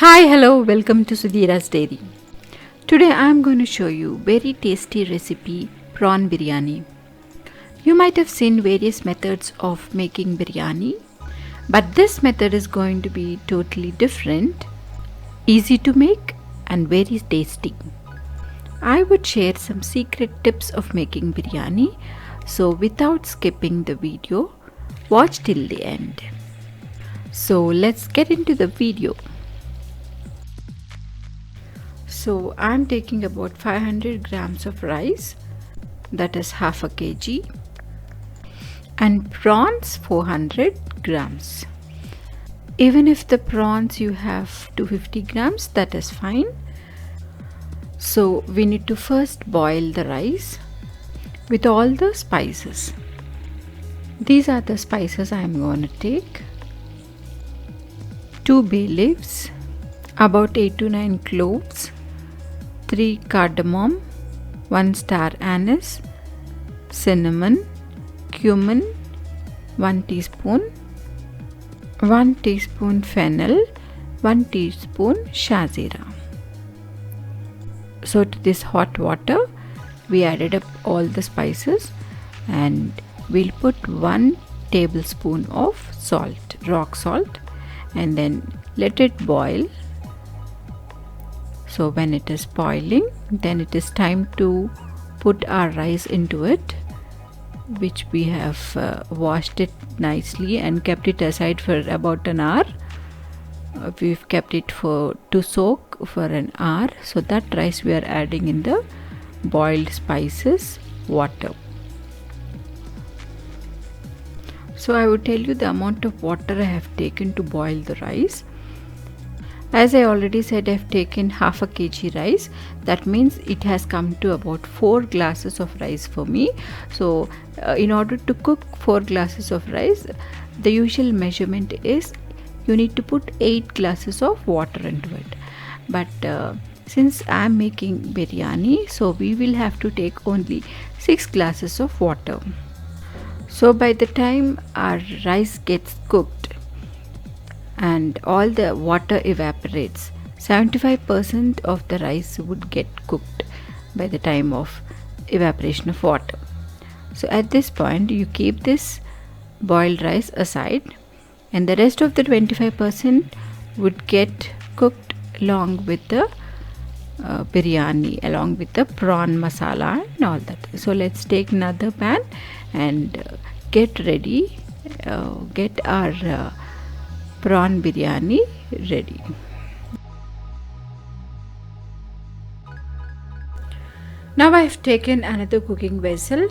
Hi, hello, welcome to Sudhira's Dairy. Today I am going to show you very tasty recipe prawn biryani. You might have seen various methods of making biryani, but this method is going to be totally different, easy to make and very tasty. I would share some secret tips of making biryani, so without skipping the video, watch till the end. So let's get into the video. So I'm taking about 500 grams of rice, that is half a kg, and prawns 400 grams. Even if the prawns you have 250 grams, that is fine. So we need to first boil the rice with all the spices. These are the spices I am going to take: 2 bay leaves, about 8 to 9 cloves, 3 cardamom, 1 star anise, cinnamon, cumin, 1 teaspoon, 1 teaspoon fennel, 1 teaspoon shazira. So to this hot water we added up all the spices and we'll put 1 tablespoon of salt, rock salt, and then let it boil. So when it is boiling, then it is time to put our rice into it, which we have washed it nicely and kept it aside for about an hour. We've kept it to soak for an hour. So that rice we are adding in the boiled spices water. So I will tell you the amount of water I have taken to boil the rice. As I already said, I have taken half a kg rice. That means it has come to about 4 glasses of rice for me. So in order to cook 4 glasses of rice, the usual measurement is you need to put 8 glasses of water into it. But since I am making biryani, so we will have to take only 6 glasses of water. So by the time our rice gets cooked and all the water evaporates, 75% of the rice would get cooked by the time of evaporation of water. So at this point you keep this boiled rice aside, and the rest of the 25% would get cooked along with the biryani, along with the prawn masala and all that. So let's take another pan and get ready, get our prawn biryani ready. Now I have taken another cooking vessel,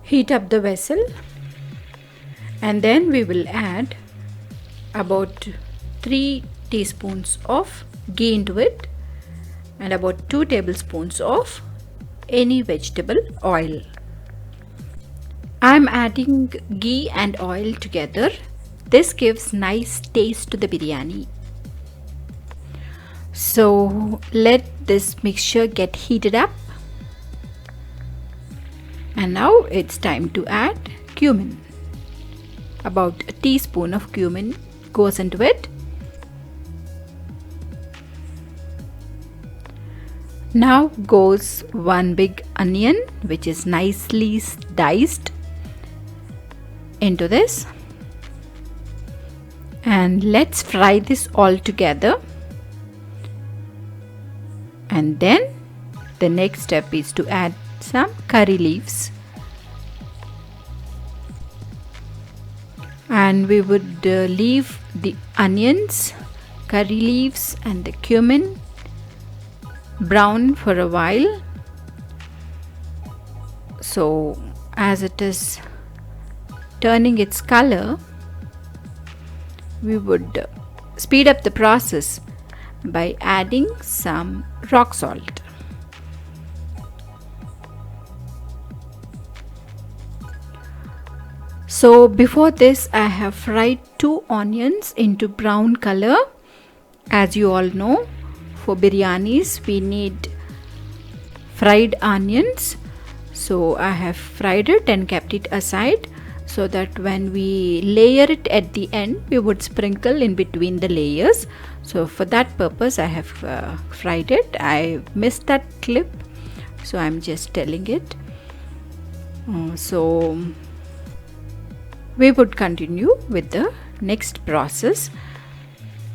heat up the vessel, and then we will add about 3 teaspoons of ghee into it and about 2 tablespoons of any vegetable oil. I am adding ghee and oil together. This gives nice taste to the biryani. So let this mixture get heated up, and now it's time to add cumin. About a teaspoon of cumin goes into it. Now goes 1 big onion, which is nicely diced, into this. And let's fry this all together. And then the next step is to add some curry leaves. And we would leave the onions, curry leaves and the cumin brown for a while. So as it is turning its color, we would speed up the process by adding some rock salt. So before this I have fried 2 onions into brown color. As you all know, for biryanis we need fried onions. So I have fried it and kept it aside. so that when we layer it at the end, we would sprinkle in between the layers. So for that purpose I have fried it. I missed that clip, so I'm just telling it. So we would continue with the next process.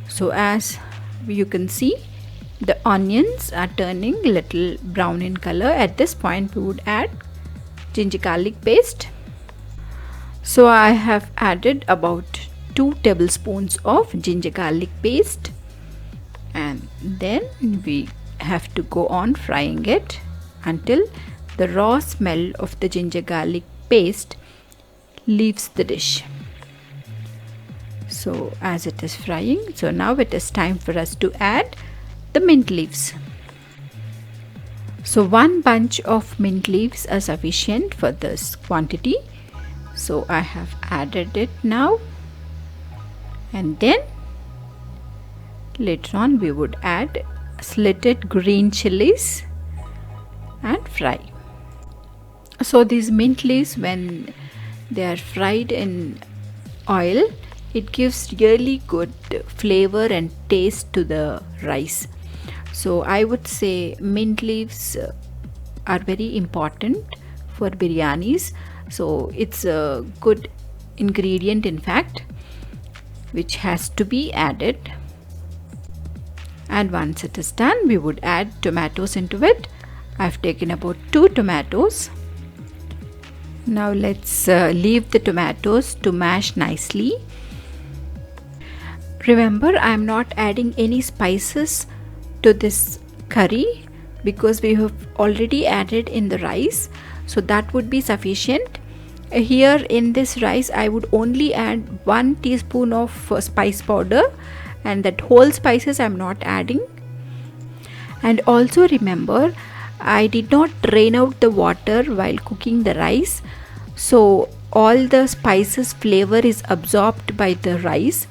So as you can see, the onions are turning little brown in color. At this point we would add ginger garlic paste. So I have added about 2 tablespoons of ginger garlic paste, and then we have to go on frying it until the raw smell of the ginger garlic paste leaves the dish. So as it is frying, so now it is time for us to add the mint leaves. So 1 bunch of mint leaves are sufficient for this quantity. So I have added it now, and then later on we would add slitted green chilies and fry. So these mint leaves, when they are fried in oil, it gives really good flavor and taste to the rice. So I would say mint leaves are very important for biryanis. So it's a good ingredient, in fact, which has to be added. And once it is done, we would add tomatoes into it. I've taken about 2 tomatoes. Now let's leave the tomatoes to mash nicely. Remember, I am not adding any spices to this curry because we have already added in the rice, so that would be sufficient. Here in this rice I would only add 1 teaspoon of spice powder, and that whole spices I am not adding. And also remember, I did not drain out the water while cooking the rice, so all the spices flavor is absorbed by the rice,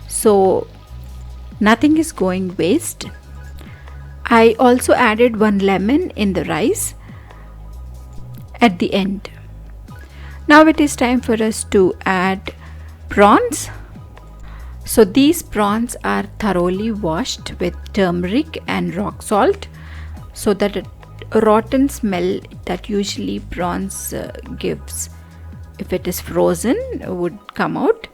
so nothing is going waste. I also added 1 lemon in the rice at the end. Now it is time for us to add prawns. So these prawns are thoroughly washed with turmeric and rock salt, so that a rotten smell that usually prawns gives, if it is frozen, would come out.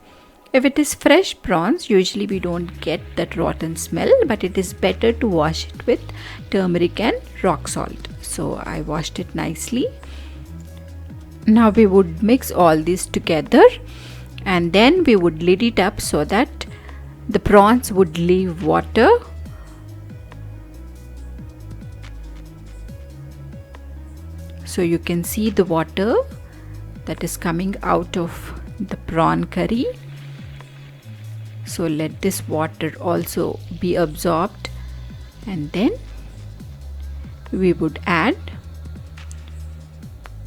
If it is fresh prawns, usually we don't get that rotten smell, but it is better to wash it with turmeric and rock salt. So I washed it nicely. Now we would mix all this together, and then we would lid it up so that the prawns would leave water. So you can see the water that is coming out of the prawn curry. So let this water also be absorbed, and then we would add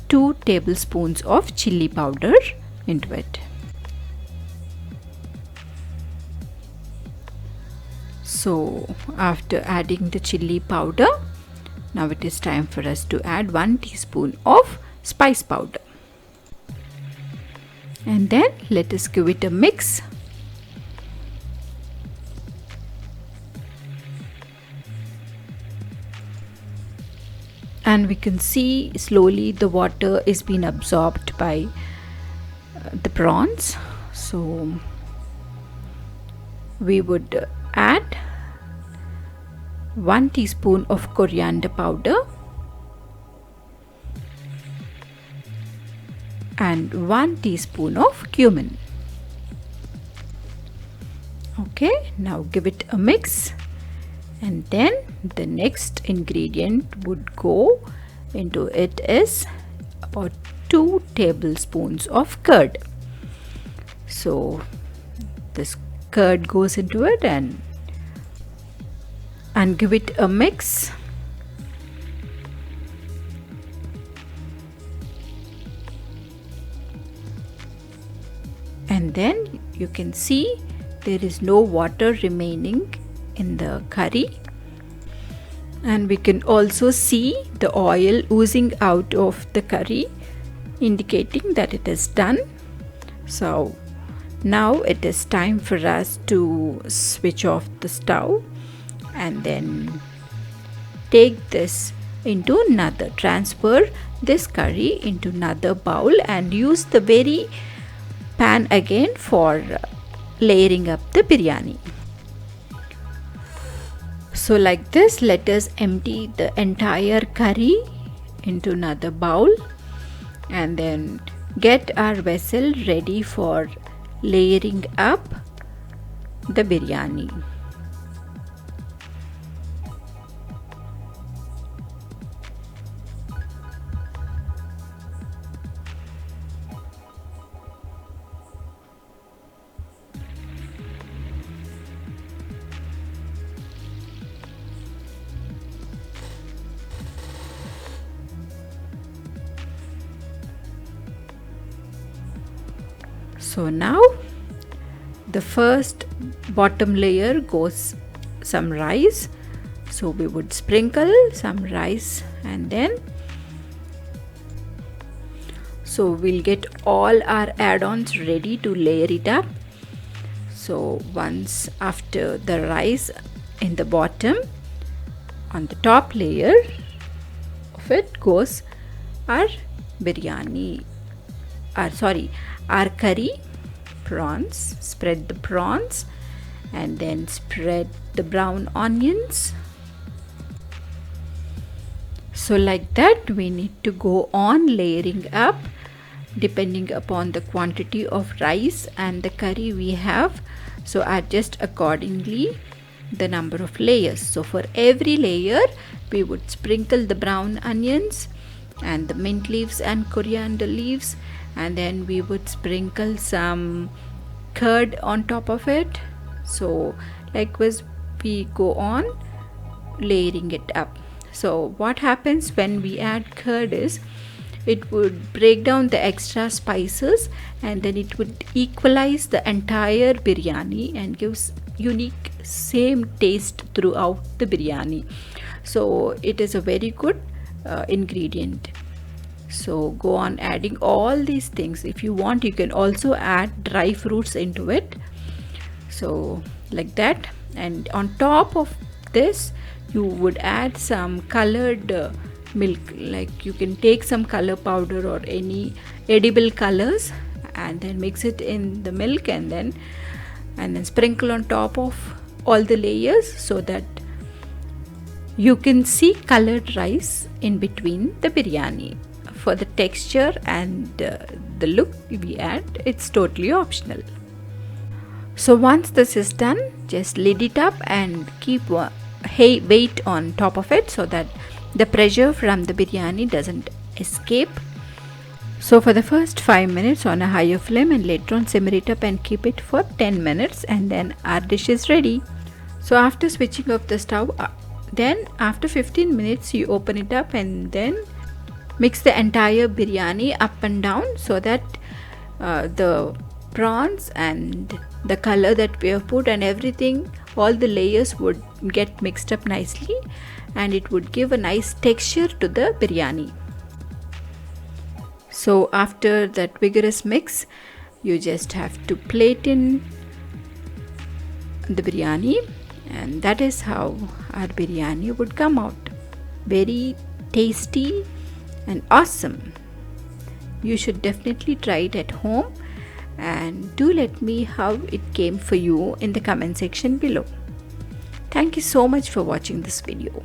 2 tablespoons of chili powder into it. So after adding the chili powder, now it is time for us to add 1 teaspoon of spice powder, and then let us give it a mix. And we can see slowly the water is being absorbed by the prawns. So we would add 1 teaspoon of coriander powder and 1 teaspoon of cumin. Okay, now give it a mix. And then the next ingredient would go into it is about 2 tablespoons of curd. So this curd goes into it, and give it a mix. And then you can see there is no water remaining in the curry, and we can also see the oil oozing out of the curry, indicating that it is done. So now it is time for us to switch off the stove and then take this into another, transfer this curry into another bowl and use the very pan again for layering up the biryani. So like this, let us empty the entire curry into another bowl and then get our vessel ready for layering up the biryani. So now the first bottom layer goes some rice. So we would sprinkle some rice and then we'll get all our add-ons ready to layer it up. So once after the rice in the bottom, on the top layer of it goes our biryani, our curry prawns. Spread the prawns and then spread the brown onions. So like that we need to go on layering up depending upon the quantity of rice and the curry we have. So adjust accordingly the number of layers. So for every layer we would sprinkle the brown onions and the mint leaves and coriander leaves, and then we would sprinkle some curd on top of it. So likewise we go on layering it up. So what happens when we add curd is it would break down the extra spices and then it would equalize the entire biryani and gives unique same taste throughout the biryani. So it is a very good ingredient. So go on adding all these things. If you want, you can also add dry fruits into it. So like that, and on top of this you would add some colored milk. Like you can take some color powder or any edible colors and then mix it in the milk and then sprinkle on top of all the layers so that you can see colored rice in between the biryani. For the texture and the look we add, it's totally optional. So once this is done, just lid it up and keep weight on top of it so that the pressure from the biryani doesn't escape. So for the first 5 minutes on a higher flame and later on simmer it up and keep it for 10 minutes and then our dish is ready. So after switching off the stove, then after 15 minutes you open it up and then mix the entire biryani up and down so that the prawns and the color that we have put and everything, all the layers would get mixed up nicely and it would give a nice texture to the biryani. So after that vigorous mix, you just have to plate in the biryani, and that is how our biryani would come out. Very tasty and awesome. You should definitely try it at home and do let me how it came for you in the comment section below. Thank you so much for watching this video.